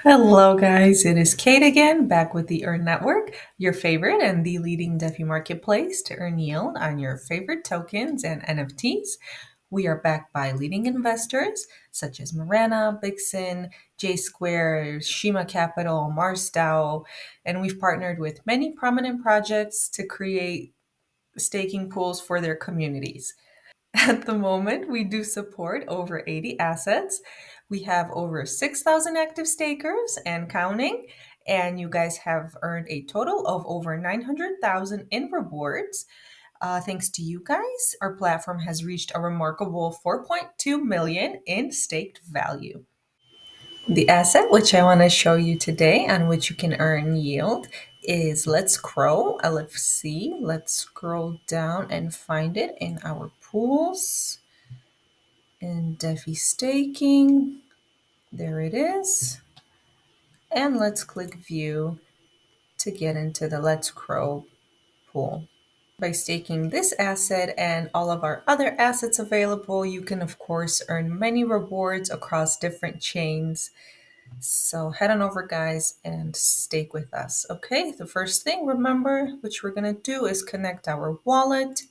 Hello, guys. It is Kate again, back with the Earn Network, your favorite and the leading DeFi marketplace to earn yield on your favorite tokens and NFTs. We are backed by leading investors such as Marana, Bixen, J Square, Shima Capital, MarsDAO, and we've partnered with many prominent projects to create staking pools for their communities. At the moment, we do support over 80 assets. We have over 6,000 active stakers and counting. And you guys have earned a total of over 900,000 in rewards. Thanks to you guys, our platform has reached a remarkable 4.2 million in staked value. The asset which I want to show you today on which you can earn yield is LetsCRO, LFC. Let's scroll down and find it in our pools. And DeFi Staking, there it is. And let's click View to get into the LetsCRO pool. By staking this asset and all of our other assets available, you can of course earn many rewards across different chains. So head on over, guys, and stake with us. Okay, the first thing, remember, which we're gonna do is connect our wallet.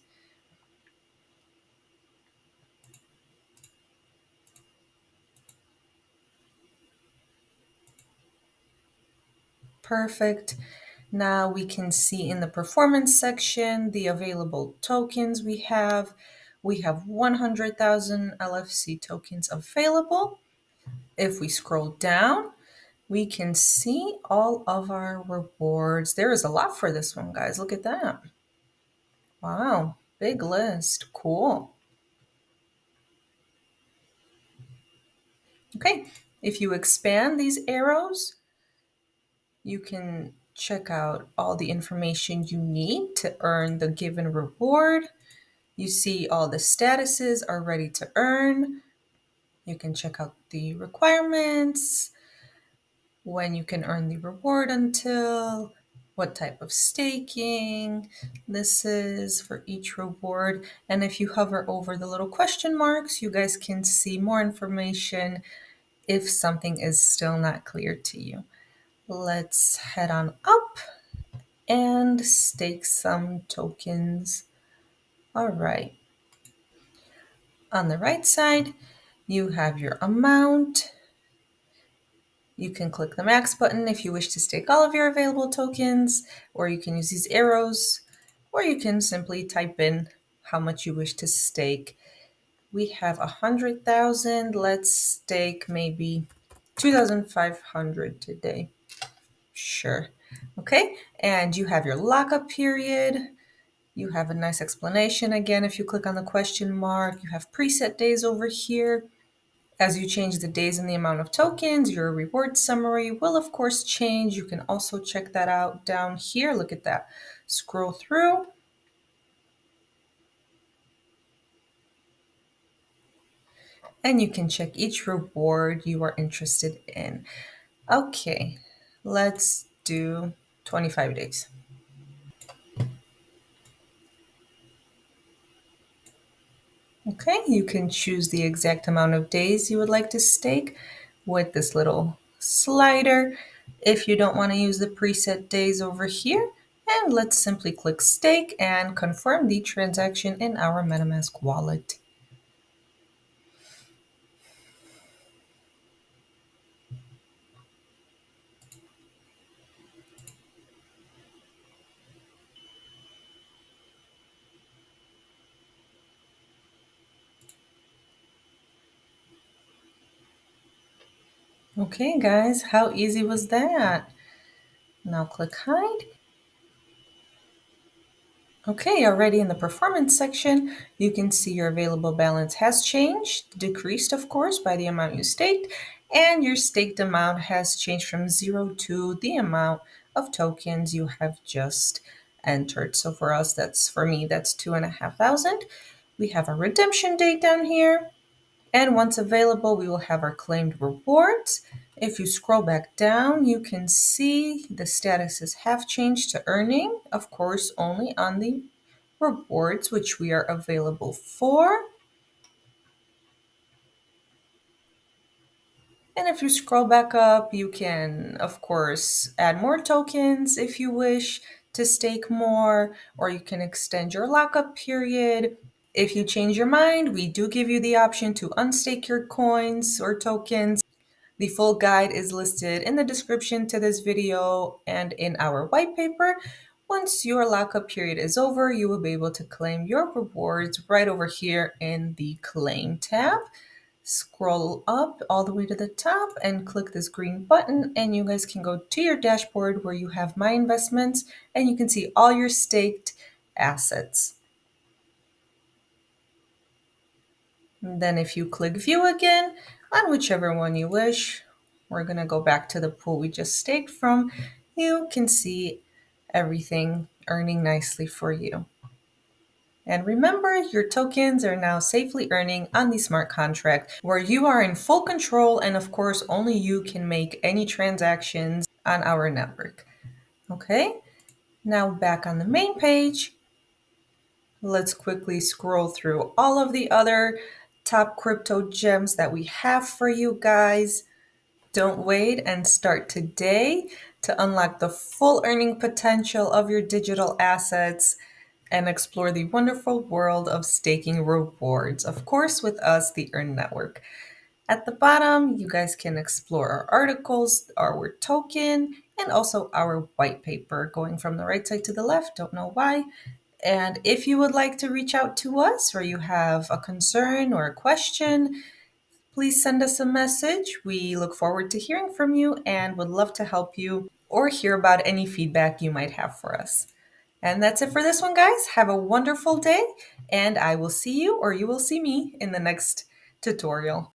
Perfect. Now we can see in the performance section the available tokens we have. We have 100,000 LFC tokens available. If we scroll down, we can see all of our rewards. There is a lot for this one, guys. Look at that. Wow, big list. Cool. Okay, if you expand these arrows, you can check out all the information you need to earn the given reward. You see all the statuses are ready to earn. You can check out the requirements, when you can earn the reward until, what type of staking this is for each reward. And if you hover over the little question marks, you guys can see more information if something is still not clear to you. Let's head on up and stake some tokens. All right. On the right side, you have your amount. You can click the max button if you wish to stake all of your available tokens, or you can use these arrows, or you can simply type in how much you wish to stake. We have 100,000. Let's stake maybe 2,500 today. Sure. Okay. And you have your lockup period. You have a nice explanation. Again, if you click on the question mark, you have preset days over here. As you change the days and the amount of tokens, your reward summary will of course change. You can also check that out down here. Look at that. Scroll through. And you can check each reward you are interested in. Okay, let's do 25 days. Okay, you can choose the exact amount of days you would like to stake with this little slider. If you don't want to use the preset days over here, and let's simply click stake and confirm the transaction in our MetaMask wallet. Okay, guys, how easy was that? Now click hide. Okay, already in the performance section, you can see your available balance has changed, decreased, of course, by the amount you staked, and your staked amount has changed from 0 to the amount of tokens you have just entered. So for us, for me, that's 2,500. We have a redemption date down here. And once available, we will have our claimed rewards. If you scroll back down, you can see the statuses have changed to earning, of course, only on the rewards which we are available for. And if you scroll back up, you can, of course, add more tokens if you wish to stake more, or you can extend your lockup period. If you change your mind, we do give you the option to unstake your coins or tokens. The full guide is listed in the description to this video and in our white paper. Once your lockup period is over, you will be able to claim your rewards right over here in the Claim tab. Scroll up all the way to the top and click this green button, and you guys can go to your dashboard where you have My Investments, and you can see all your staked assets. And then if you click View again, on whichever one you wish, we're going to go back to the pool we just staked from, you can see everything earning nicely for you. And remember, your tokens are now safely earning on the smart contract where you are in full control, and of course, only you can make any transactions on our network. Okay, now back on the main page, let's quickly scroll through all of the other top crypto gems that we have for you guys. Don't wait and start today to unlock the full earning potential of your digital assets and explore the wonderful world of staking rewards, of course, with us, the Earn Network. At the bottom, you guys can explore our articles, our token, and also our white paper, going from the right side to the left, don't know why. And if you would like to reach out to us or you have a concern or a question, please send us a message. We look forward to hearing from you and would love to help you or hear about any feedback you might have for us. And that's it for this one, guys. Have a wonderful day, and I will see you, or you will see me, in the next tutorial.